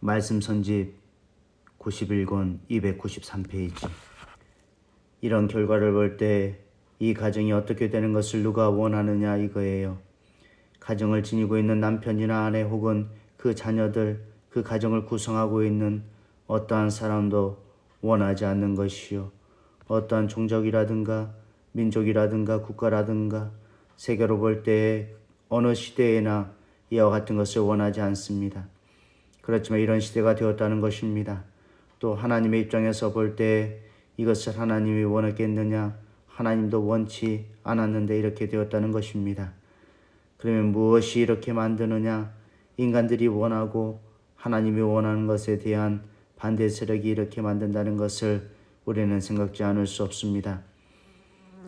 말씀 선집 91권 293페이지. 이런 결과를 볼 때 이 가정이 어떻게 되는 것을 누가 원하느냐 이거예요. 가정을 지니고 있는 남편이나 아내 혹은 그 자녀들, 그 가정을 구성하고 있는 어떠한 사람도 원하지 않는 것이요. 어떠한 종족이라든가 민족이라든가 국가라든가 세계로 볼 때 어느 시대에나 이와 같은 것을 원하지 않습니다. 그렇지만 이런 시대가 되었다는 것입니다. 또 하나님의 입장에서 볼 때 이것을 하나님이 원했겠느냐? 하나님도 원치 않았는데 이렇게 되었다는 것입니다. 그러면 무엇이 이렇게 만드느냐? 인간들이 원하고 하나님이 원하는 것에 대한 반대 세력이 이렇게 만든다는 것을 우리는 생각지 않을 수 없습니다.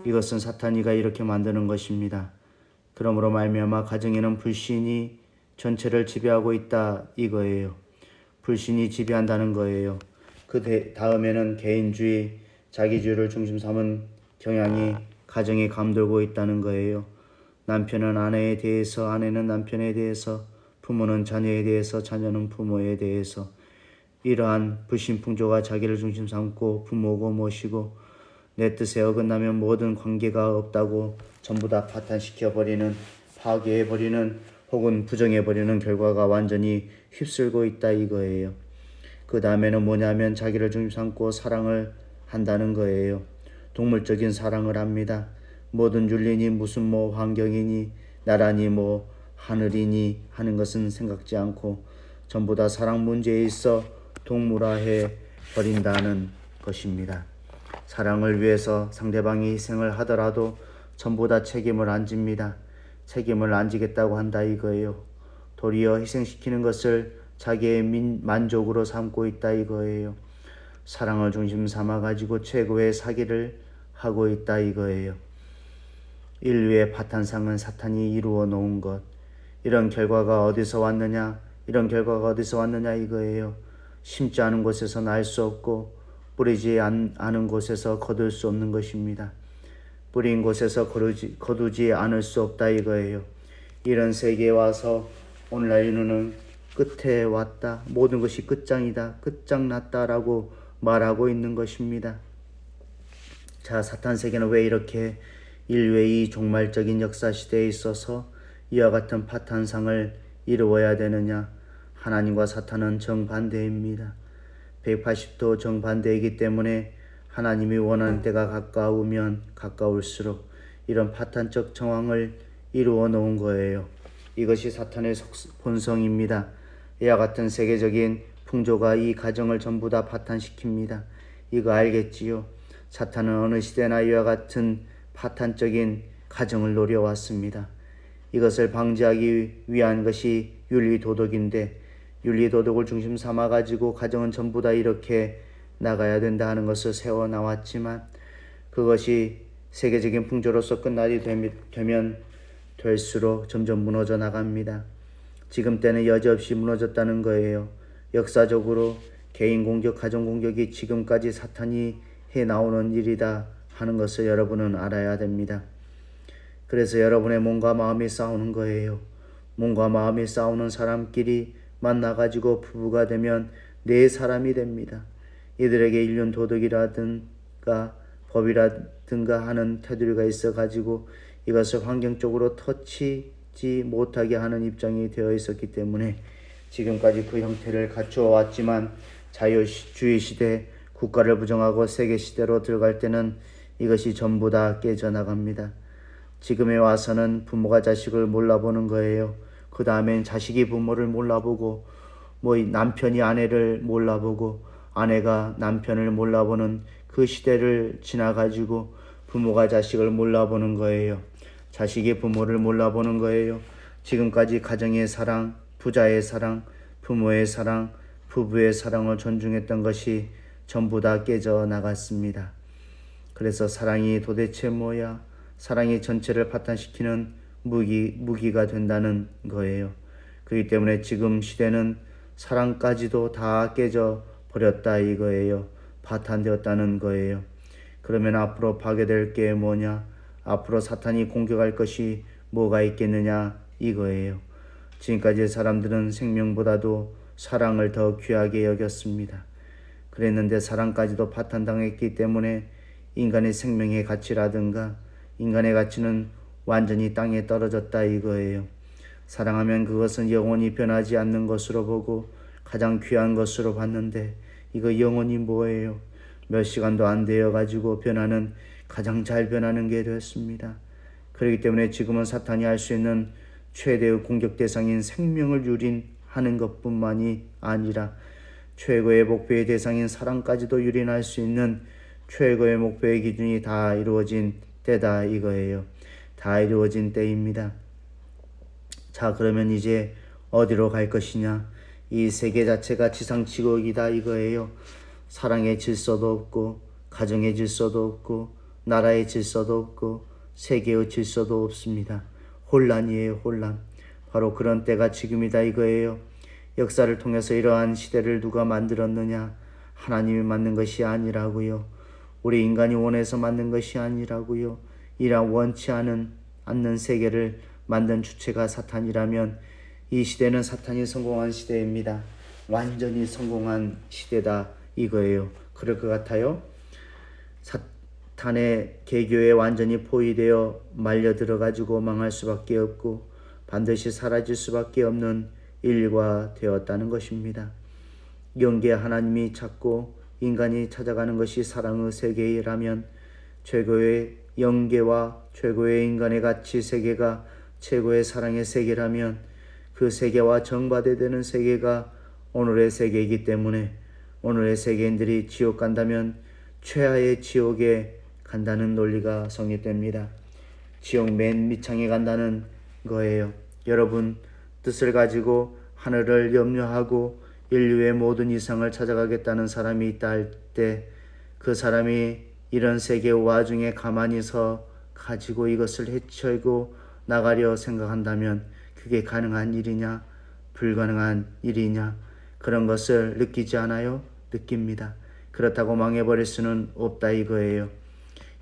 이것은 사탄이가 이렇게 만드는 것입니다. 그러므로 말미암아 가정에는 불신이 전체를 지배하고 있다 이거예요. 불신이 지배한다는 거예요. 그 다음에는 개인주의, 자기주의를 중심 삼은 경향이 가정에 감돌고 있다는 거예요. 남편은 아내에 대해서, 아내는 남편에 대해서, 부모는 자녀에 대해서, 자녀는 부모에 대해서 이러한 불신풍조가 자기를 중심 삼고 부모고 모시고 내 뜻에 어긋나면 모든 관계가 없다고 전부 다 파탄시켜버리는, 파괴해버리는 혹은 부정해버리는 결과가 완전히 휩쓸고 있다 이거예요. 그 다음에는 뭐냐면 자기를 중심 삼고 사랑을 한다는 거예요. 동물적인 사랑을 합니다. 모든 윤리니 무슨 환경이니 나라니 하늘이니 하는 것은 생각지 않고 전부 다 사랑 문제에 있어 동물화해 버린다는 것입니다. 사랑을 위해서 상대방이 희생을 하더라도 전부 다 책임을 안 집니다. 책임을 안 지겠다고 한다 이거예요. 도리어 희생시키는 것을 자기의 만족으로 삼고 있다 이거예요. 사랑을 중심 삼아가지고 최고의 사기를 하고 있다 이거예요. 인류의 파탄상은 사탄이 이루어 놓은 것. 이런 결과가 어디서 왔느냐? 이런 결과가 어디서 왔느냐 이거예요. 심지 않은 곳에서 날 수 없고 뿌리지 않은 곳에서 거둘 수 없는 것입니다. 뿌린 곳에서 거두지 않을 수 없다 이거예요. 이런 세계에 와서 오늘날 인류는 끝에 왔다. 모든 것이 끝장이다. 끝장났다라고 말하고 있는 것입니다. 자, 사탄 세계는 왜 이렇게 인류의 이 종말적인 역사 시대에 있어서 이와 같은 파탄상을 이루어야 되느냐? 하나님과 사탄은 정반대입니다. 180도 정반대이기 때문에 하나님이 원하는 때가 가까우면 가까울수록 이런 파탄적 정황을 이루어 놓은 거예요. 이것이 사탄의 본성입니다. 이와 같은 세계적인 풍조가 이 가정을 전부 다 파탄시킵니다. 이거 알겠지요? 사탄은 어느 시대나 이와 같은 파탄적인 가정을 노려왔습니다. 이것을 방지하기 위한 것이 윤리도덕인데 윤리도덕을 중심 삼아가지고 가정은 전부 다 이렇게 나가야 된다 하는 것을 세워나왔지만 그것이 세계적인 풍조로서 끝날이 되면 될수록 점점 무너져 나갑니다. 지금 때는 여지없이 무너졌다는 거예요. 역사적으로 개인 공격, 가정 공격이 지금까지 사탄이 해나오는 일이다 하는 것을 여러분은 알아야 됩니다. 그래서 여러분의 몸과 마음이 싸우는 거예요. 몸과 마음이 싸우는 사람끼리 만나가지고 부부가 되면 네 사람이 됩니다. 이들에게 인륜 도덕이라든가 법이라든가 하는 테두리가 있어가지고 이것을 환경적으로 터치지 못하게 하는 입장이 되어 있었기 때문에 지금까지 그 형태를 갖추어 왔지만 자유주의 시대, 국가를 부정하고 세계 시대로 들어갈 때는 이것이 전부 다 깨져나갑니다. 지금에 와서는 부모가 자식을 몰라보는 거예요. 그 다음엔 자식이 부모를 몰라보고 남편이 아내를 몰라보고 아내가 남편을 몰라보는 그 시대를 지나가지고 부모가 자식을 몰라보는 거예요. 자식이 부모를 몰라보는 거예요. 지금까지 가정의 사랑, 부자의 사랑, 부모의 사랑, 부부의 사랑을 존중했던 것이 전부 다 깨져나갔습니다. 그래서 사랑이 도대체 뭐야? 사랑이 전체를 파탄시키는 무기가 된다는 거예요. 그렇기 때문에 지금 시대는 사랑까지도 다 깨져버렸다 이거예요. 파탄되었다는 거예요. 그러면 앞으로 파괴될 게 뭐냐? 앞으로 사탄이 공격할 것이 뭐가 있겠느냐 이거예요. 지금까지 사람들은 생명보다도 사랑을 더 귀하게 여겼습니다. 그랬는데 사랑까지도 파탄당했기 때문에 인간의 생명의 가치라든가 인간의 가치는 완전히 땅에 떨어졌다 이거예요. 사랑하면 그것은 영원히 변하지 않는 것으로 보고 가장 귀한 것으로 봤는데 이거 영원히 뭐예요? 몇 시간도 안 되어 가지고 변하는 가장 잘 변하는 게 됐습니다. 그렇기 때문에 지금은 사탄이 할 수 있는 최대의 공격 대상인 생명을 유린하는 것뿐만이 아니라 최고의 목표의 대상인 사랑까지도 유린할 수 있는 최고의 목표의 기준이 다 이루어진 때다 이거예요. 다 이루어진 때입니다. 자, 그러면 이제 어디로 갈 것이냐? 이 세계 자체가 지상지국이다 이거예요. 사랑의 질서도 없고 가정의 질서도 없고 나라의 질서도 없고 세계의 질서도 없습니다. 혼란이에요. 혼란. 바로 그런 때가 지금이다 이거예요. 역사를 통해서 이러한 시대를 누가 만들었느냐? 하나님이 만든 것이 아니라고요. 우리 인간이 원해서 만든 것이 아니라고요. 이런 원치 않는 세계를 만든 주체가 사탄이라면 이 시대는 사탄이 성공한 시대입니다. 완전히 성공한 시대다 이거예요. 그럴 것 같아요. 사탄의 계교에 완전히 포위되어 말려 들어가지고 망할 수밖에 없고 반드시 사라질 수밖에 없는 일과 되었다는 것입니다. 영계 하나님이 찾고 인간이 찾아가는 것이 사랑의 세계라면 최고의 영계와 최고의 인간의 가치 세계가 최고의 사랑의 세계라면 그 세계와 정반대되는 세계가 오늘의 세계이기 때문에 오늘의 세계인들이 지옥 간다면 최하의 지옥에 간다는 논리가 성립됩니다. 지옥 맨 밑창에 간다는 거예요. 여러분 뜻을 가지고 하늘을 염려하고 인류의 모든 이상을 찾아가겠다는 사람이 있다 할 때 그 사람이 이런 세계의 와중에 가만히 서 가지고 이것을 헤쳐고 나가려 생각한다면 그게 가능한 일이냐? 불가능한 일이냐? 그런 것을 느끼지 않아요? 느낍니다. 그렇다고 망해버릴 수는 없다 이거예요.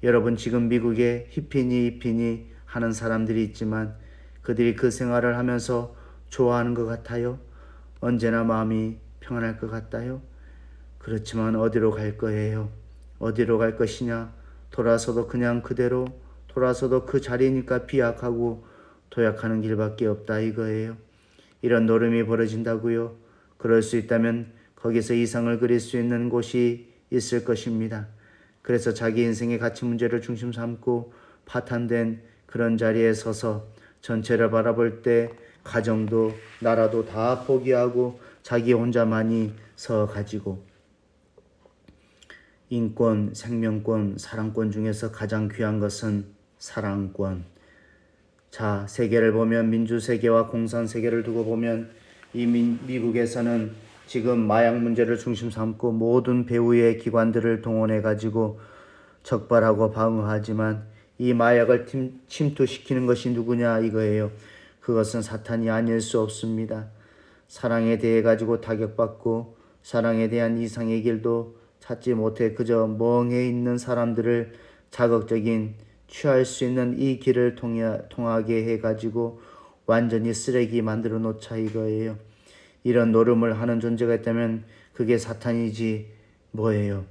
여러분 지금 미국에 히피니 하는 사람들이 있지만 그들이 그 생활을 하면서 좋아하는 것 같아요? 언제나 마음이 평안할 것 같아요? 그렇지만 어디로 갈 거예요? 어디로 갈 것이냐? 돌아서도 그냥 그대로 돌아서도 그 자리니까 비약하고 도약하는 길밖에 없다 이거예요. 이런 노름이 벌어진다고요? 그럴 수 있다면 거기서 이상을 그릴 수 있는 곳이 있을 것입니다. 그래서 자기 인생의 가치 문제를 중심 삼고 파탄된 그런 자리에 서서 전체를 바라볼 때 가정도 나라도 다 포기하고 자기 혼자만이 서 가지고 인권, 생명권, 사랑권 중에서 가장 귀한 것은 사랑권. 자, 세계를 보면 민주세계와 공산세계를 두고 보면 이 미국에서는 지금 마약 문제를 중심 삼고 모든 배후의 기관들을 동원해 가지고 적발하고 방어하지만 이 마약을 침투시키는 것이 누구냐 이거예요. 그것은 사탄이 아닐 수 없습니다. 사랑에 대해 가지고 타격받고 사랑에 대한 이상의 길도 찾지 못해 그저 멍해 있는 사람들을 자극적인 취할 수 있는 이 길을 통하게 해가지고 완전히 쓰레기 만들어 놓자 이거예요. 이런 노름을 하는 존재가 있다면 그게 사탄이지 뭐예요.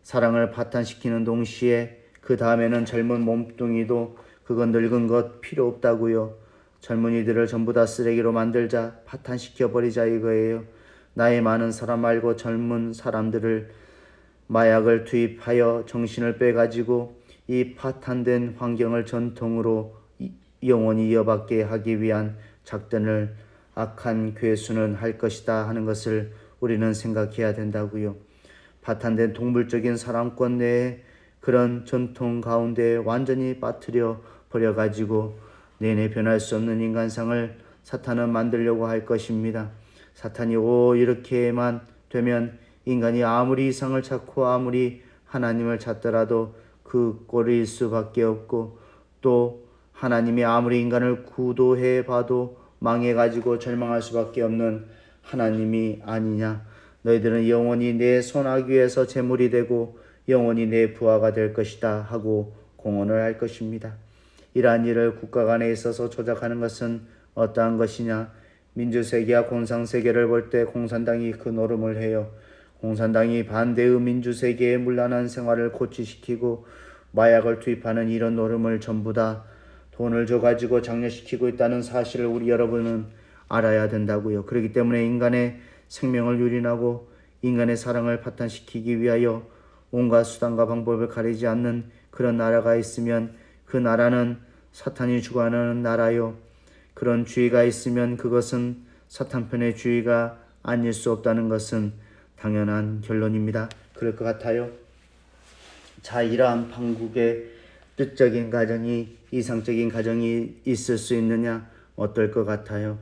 사랑을 파탄시키는 동시에 그 다음에는 젊은 몸뚱이도 그건 늙은 것 필요 없다고요. 젊은이들을 전부 다 쓰레기로 만들자, 파탄시켜버리자 이거예요. 나이 많은 사람 말고 젊은 사람들을 마약을 투입하여 정신을 빼가지고 이 파탄된 환경을 전통으로 영원히 이어받게 하기 위한 작전을 악한 괴수는 할 것이다 하는 것을 우리는 생각해야 된다고요. 파탄된 동물적인 사랑권 내에 그런 전통 가운데 완전히 빠뜨려 버려가지고 내내 변할 수 없는 인간상을 사탄은 만들려고 할 것입니다. 사탄이 이렇게만 되면 인간이 아무리 이상을 찾고 아무리 하나님을 찾더라도 그 꼴일 수밖에 없고 또 하나님이 아무리 인간을 구도해 봐도 망해가지고 절망할 수밖에 없는 하나님이 아니냐. 너희들은 영원히 내 손아귀에서 제물이 되고 영원히 내 부하가 될 것이다 하고 공언을 할 것입니다. 이러한 일을 국가 간에 있어서 조작하는 것은 어떠한 것이냐. 민주세계와 공산세계를 볼 때 공산당이 그 노름을 해요. 공산당이 반대의 민주세계의 문란한 생활을 고취시키고 마약을 투입하는 이런 노름을 전부 다 돈을 줘가지고 장려시키고 있다는 사실을 우리 여러분은 알아야 된다고요. 그렇기 때문에 인간의 생명을 유린하고 인간의 사랑을 파탄시키기 위하여 온갖 수단과 방법을 가리지 않는 그런 나라가 있으면 그 나라는 사탄이 주관하는 나라요. 그런 주의가 있으면 그것은 사탄 편의 주의가 아닐 수 없다는 것은 당연한 결론입니다. 그럴 것 같아요. 자, 이러한 판국의 뜻적인 가정이 이상적인 가정이 있을 수 있느냐? 어떨 것 같아요?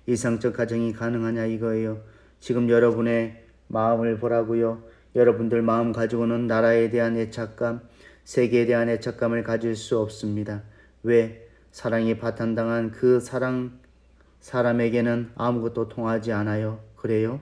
이상적 가정이 가능하냐 이거예요. 지금 여러분의 마음을 보라고요. 여러분들 마음 가지고는 나라에 대한 애착감, 세계에 대한 애착감을 가질 수 없습니다. 왜? 사랑이 파탄당한 그 사람에게는 아무것도 통하지 않아요. 그래요?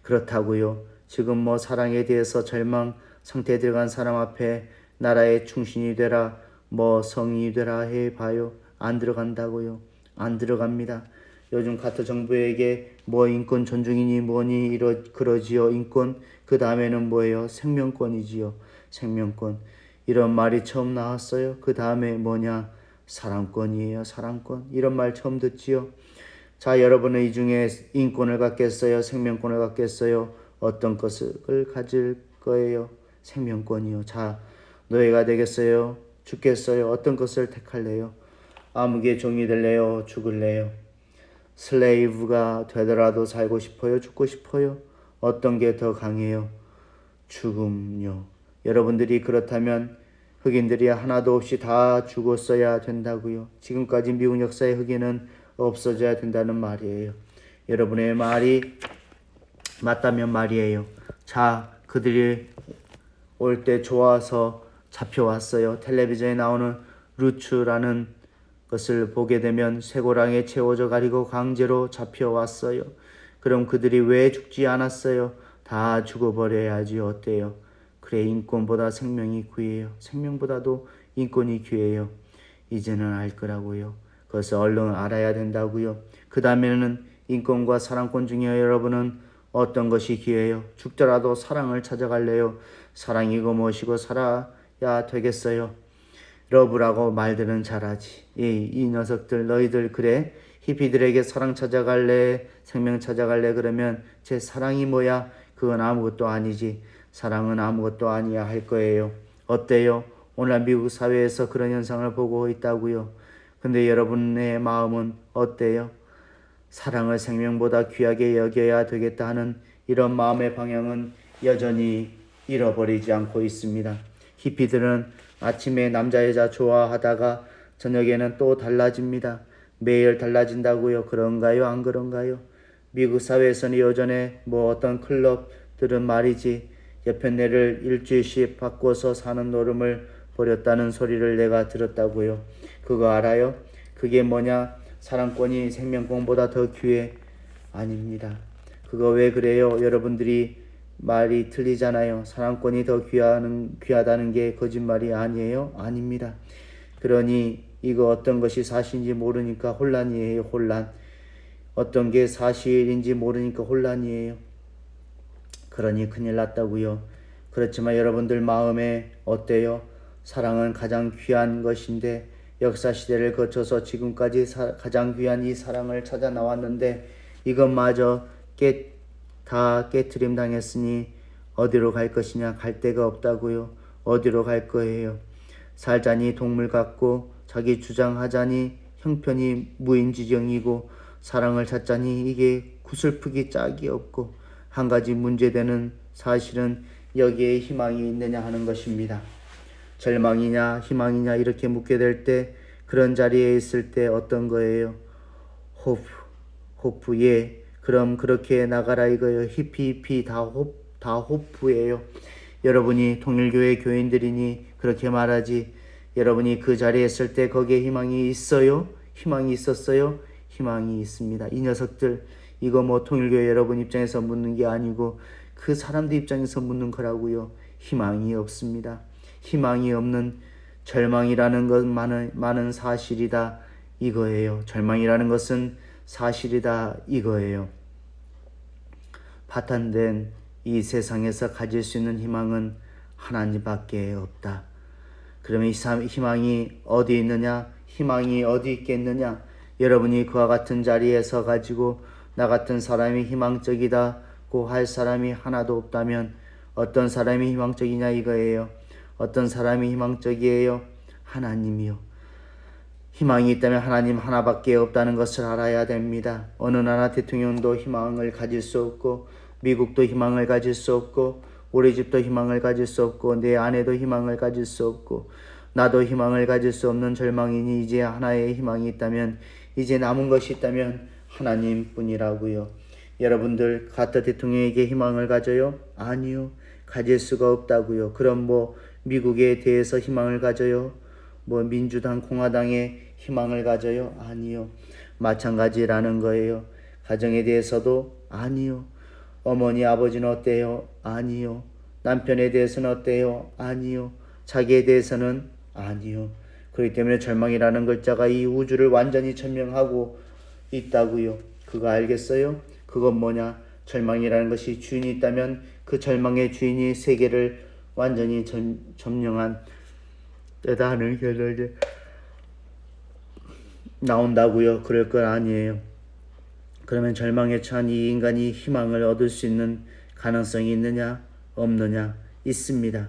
그렇다고요. 지금 뭐 사랑에 대해서 절망 상태에 들어간 사람 앞에 나라의 충신이 되라, 뭐 성인이 되라 해봐요. 안 들어간다고요. 안 들어갑니다. 요즘 카터 정부에게 뭐 인권 존중이니 뭐니 그러지요. 인권 그 다음에는 뭐예요? 생명권이지요. 생명권. 이런 말이 처음 나왔어요. 그 다음에 뭐냐? 사랑권이에요. 사랑권. 이런 말 처음 듣지요. 자, 여러분은 이 중에 인권을 갖겠어요? 생명권을 갖겠어요? 어떤 것을 가질 거예요? 생명권이요. 자, 노예가 되겠어요? 죽겠어요? 어떤 것을 택할래요? 암흑의 종이 될래요? 죽을래요? 슬레이브가 되더라도 살고 싶어요? 죽고 싶어요? 어떤 게 더 강해요? 죽음요. 여러분들이 그렇다면 흑인들이 하나도 없이 다 죽었어야 된다고요. 지금까지 미국 역사의 흑인은 없어져야 된다는 말이에요. 여러분의 말이 맞다면 말이에요. 자, 그들이 올 때 좋아서 잡혀왔어요. 텔레비전에 나오는 루츠라는 것을 보게 되면 쇠고랑에 채워져 가리고 강제로 잡혀왔어요. 그럼 그들이 왜 죽지 않았어요? 다 죽어버려야지 어때요? 그래, 인권보다 생명이 귀해요. 생명보다도 인권이 귀해요. 이제는 알 거라고요. 그것을 얼른 알아야 된다고요. 그 다음에는 인권과 사랑권 중에 여러분은 어떤 것이 귀해요? 죽더라도 사랑을 찾아갈래요? 사랑이고 무엇이고 살아야 되겠어요? 러브라고 말들은 잘하지. 이 녀석들 너희들 그래? 히피들에게 사랑 찾아갈래? 생명 찾아갈래? 그러면 제 사랑이 뭐야? 그건 아무것도 아니지. 사랑은 아무것도 아니야 할 거예요. 어때요? 오늘 미국 사회에서 그런 현상을 보고 있다고요. 근데 여러분의 마음은 어때요? 사랑을 생명보다 귀하게 여겨야 되겠다 하는 이런 마음의 방향은 여전히 잃어버리지 않고 있습니다. 히피들은 아침에 남자 여자 좋아하다가 저녁에는 또 달라집니다. 매일 달라진다고요. 그런가요? 안 그런가요? 미국 사회에서는 예전에 뭐 어떤 클럽들은 말이지 여편네를 일주일씩 바꿔서 사는 노름을 벌였다는 소리를 내가 들었다고요. 그거 알아요? 그게 뭐냐? 사랑권이 생명권보다 더 귀해? 아닙니다. 그거 왜 그래요? 여러분들이 말이 틀리잖아요. 사랑권이 더 귀하다는 게 거짓말이 아니에요? 아닙니다. 그러니 이거 어떤 것이 사실인지 모르니까 혼란이에요. 혼란. 어떤 게 사실인지 모르니까 혼란이에요. 그러니 큰일 났다고요. 그렇지만 여러분들 마음에 어때요? 사랑은 가장 귀한 것인데 역사 시대를 거쳐서 지금까지 가장 귀한 이 사랑을 찾아 나왔는데 이것마저 다 깨트림 당했으니 어디로 갈 것이냐? 갈 데가 없다고요. 어디로 갈 거예요? 살자니 동물 같고 자기 주장하자니 형편이 무인지경이고 사랑을 찾자니 이게 구슬프기 짝이 없고 한 가지 문제되는 사실은 여기에 희망이 있느냐 하는 것입니다. 절망이냐 희망이냐 이렇게 묻게 될 때 그런 자리에 있을 때 어떤 거예요? 호프 예. 그럼 그렇게 나가라 이거예요. 히피 다 호프예요. 여러분이 통일교회 교인들이니 그렇게 말하지. 여러분이 그 자리에 있을 때 거기에 희망이 있어요? 희망이 있었어요? 희망이 있습니다. 이 녀석들 이거 뭐 통일교회 여러분 입장에서 묻는 게 아니고 그 사람들 입장에서 묻는 거라고요. 희망이 없습니다. 희망이 없는 절망이라는 것 많은 사실이다 이거예요. 절망이라는 것은 사실이다 이거예요. 파탄된 이 세상에서 가질 수 있는 희망은 하나님밖에 없다. 그러면 이 희망이 어디 있느냐? 희망이 어디 있겠느냐? 여러분이 그와 같은 자리에 서 가지고 나 같은 사람이 희망적이다고 할 사람이 하나도 없다면 어떤 사람이 희망적이냐 이거예요. 어떤 사람이 희망적이에요? 하나님이요. 희망이 있다면 하나님 하나밖에 없다는 것을 알아야 됩니다. 어느 나라 대통령도 희망을 가질 수 없고 미국도 희망을 가질 수 없고 우리 집도 희망을 가질 수 없고 내 아내도 희망을 가질 수 없고 나도 희망을 가질 수 없는 절망이니 이제 하나의 희망이 있다면 이제 남은 것이 있다면 하나님뿐이라고요. 여러분들 카터 대통령에게 희망을 가져요? 아니요. 가질 수가 없다고요. 그럼 미국에 대해서 희망을 가져요? 민주당 공화당에 희망을 가져요? 아니요. 마찬가지라는 거예요. 가정에 대해서도 아니요. 어머니 아버지는 어때요? 아니요. 남편에 대해서는 어때요? 아니요. 자기에 대해서는 아니요. 그렇기 때문에 절망이라는 글자가 이 우주를 완전히 점령하고 있다고요. 그거 알겠어요? 그건 뭐냐? 절망이라는 것이 주인이 있다면 그 절망의 주인이 세계를 완전히 점령한 때다 하는 결론이 나온다고요. 그럴 건 아니에요. 그러면 절망에 처한 이 인간이 희망을 얻을 수 있는 가능성이 있느냐? 없느냐? 있습니다.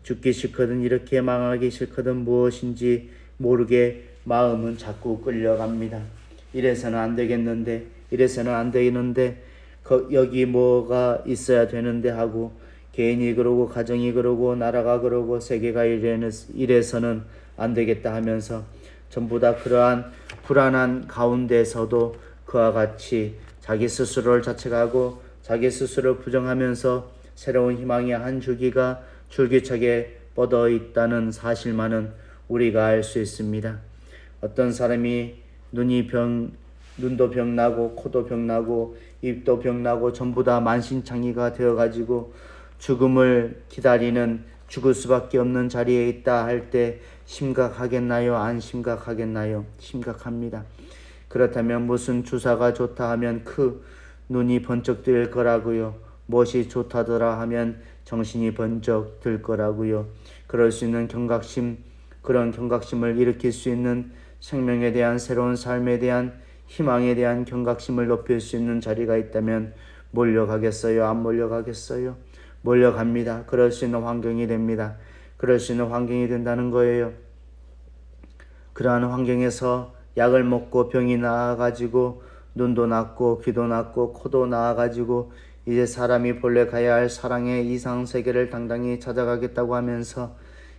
죽기 싫거든 이렇게 망하기 싫거든 무엇인지 모르게 마음은 자꾸 끌려갑니다. 이래서는 안 되겠는데 이래서는 안 되는데 여기 뭐가 있어야 되는데 하고 개인이 그러고 가정이 그러고 나라가 그러고 세계가 이래서는 안 되겠다 하면서 전부 다 그러한 불안한 가운데서도 그와 같이 자기 스스로를 자책하고 자기 스스로를 부정하면서 새로운 희망의 한 줄기가 줄기차게 뻗어 있다는 사실만은 우리가 알 수 있습니다. 어떤 사람이 눈도 병나고 코도 병나고 입도 병나고 전부 다 만신창이가 되어가지고 죽음을 기다리는 죽을 수밖에 없는 자리에 있다 할 때 심각하겠나요? 안 심각하겠나요? 심각합니다. 그렇다면 무슨 주사가 좋다 하면 눈이 번쩍 뜰 거라고요. 무엇이 좋다더라 하면 정신이 번쩍 들 거라고요. 그럴 수 있는 경각심, 그런 경각심을 일으킬 수 있는 생명에 대한 새로운 삶에 대한 희망에 대한 경각심을 높일 수 있는 자리가 있다면 몰려가겠어요? 안 몰려가겠어요? 몰려갑니다. 그럴 수 있는 환경이 됩니다. 그럴 수 있는 환경이 된다는 거예요. 그러한 환경에서 약을 먹고 병이 나아가지고 눈도 낫고 귀도 낫고 코도 나아가지고 이제 사람이 본래 가야 할 사랑의 이상 세계를 당당히 찾아가겠다고 하면서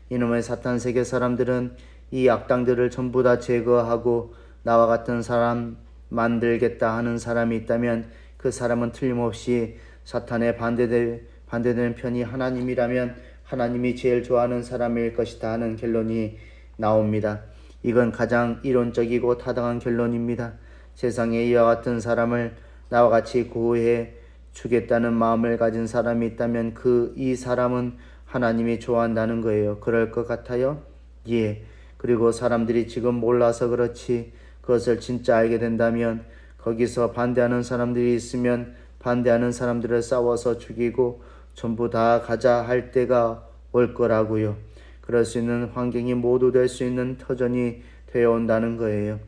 이놈의 사탄 세계 사람들은 이 악당들을 전부 다 제거하고 나와 같은 사람 만들겠다 하는 사람이 있다면 그 사람은 틀림없이 사탄에 반대되는 편이 하나님이라면 하나님이 제일 좋아하는 사람일 것이다 하는 결론이 나옵니다. 이건 가장 이론적이고 타당한 결론입니다. 세상에 이와 같은 사람을 나와 같이 구해 주겠다는 마음을 가진 사람이 있다면 이 사람은 하나님이 좋아한다는 거예요. 그럴 것 같아요? 예. 그리고 사람들이 지금 몰라서 그렇지 그것을 진짜 알게 된다면 거기서 반대하는 사람들이 있으면 반대하는 사람들을 싸워서 죽이고 전부 다 가자 할 때가 올 거라고요. 그럴 수 있는 환경이 모두 될 수 있는 터전이 되어 온다는 거예요.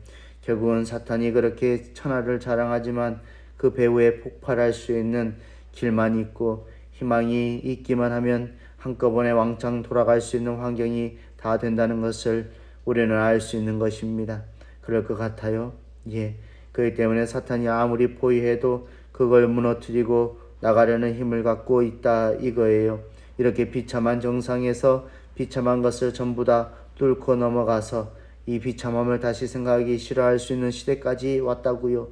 결국은 사탄이 그렇게 천하를 자랑하지만 그 배후에 폭발할 수 있는 길만 있고 희망이 있기만 하면 한꺼번에 왕창 돌아갈 수 있는 환경이 다 된다는 것을 우리는 알 수 있는 것입니다. 그럴 것 같아요? 예. 그렇기 때문에 사탄이 아무리 포위해도 그걸 무너뜨리고 나가려는 힘을 갖고 있다 이거예요. 이렇게 비참한 정상에서 비참한 것을 전부 다 뚫고 넘어가서 이 비참함을 다시 생각하기 싫어할 수 있는 시대까지 왔다고요.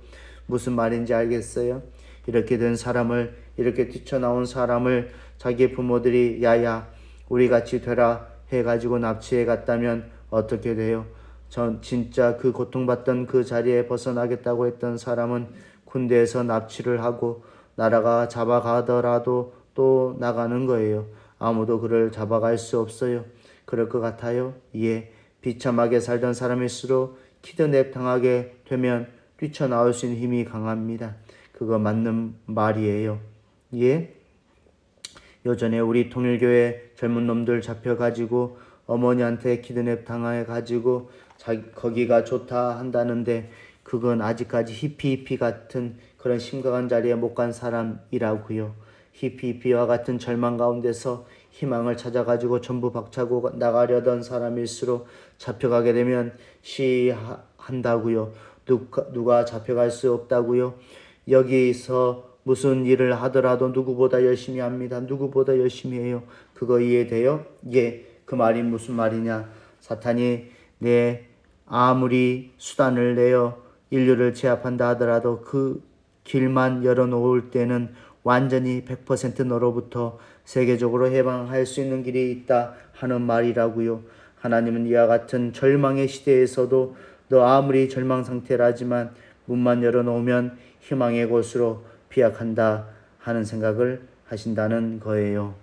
무슨 말인지 알겠어요? 이렇게 된 사람을, 이렇게 뛰쳐나온 사람을 자기 부모들이 야야 우리같이 되라 해가지고 납치해 갔다면 어떻게 돼요? 진짜 그 고통받던 그 자리에 벗어나겠다고 했던 사람은 군대에서 납치를 하고 나라가 잡아가더라도 또 나가는 거예요. 아무도 그를 잡아갈 수 없어요. 그럴 것 같아요? 예. 비참하게 살던 사람일수록 키드냅 당하게 되면 뛰쳐나올 수 있는 힘이 강합니다. 그거 맞는 말이에요. 예? 요전에 우리 통일교회 젊은 놈들 잡혀가지고 어머니한테 키드냅 당해가지고 거기가 좋다 한다는데 그건 아직까지 히피히피 같은 그런 심각한 자리에 못 간 사람이라고요. 히피히피와 같은 절망 가운데서 희망을 찾아가지고 전부 박차고 나가려던 사람일수록 잡혀가게 되면 시한다고요. 누가 잡혀갈 수 없다고요. 여기서 무슨 일을 하더라도 누구보다 열심히 합니다. 누구보다 열심히 해요. 그거 이해돼요? 예. 그 말이 무슨 말이냐? 사탄이 아무리 수단을 내어 인류를 제압한다 하더라도 그 길만 열어놓을 때는 완전히 100% 너로부터 세계적으로 해방할 수 있는 길이 있다 하는 말이라고요. 하나님은 이와 같은 절망의 시대에서도 너 아무리 절망 상태라지만 문만 열어놓으면 희망의 곳으로 피약한다 하는 생각을 하신다는 거예요.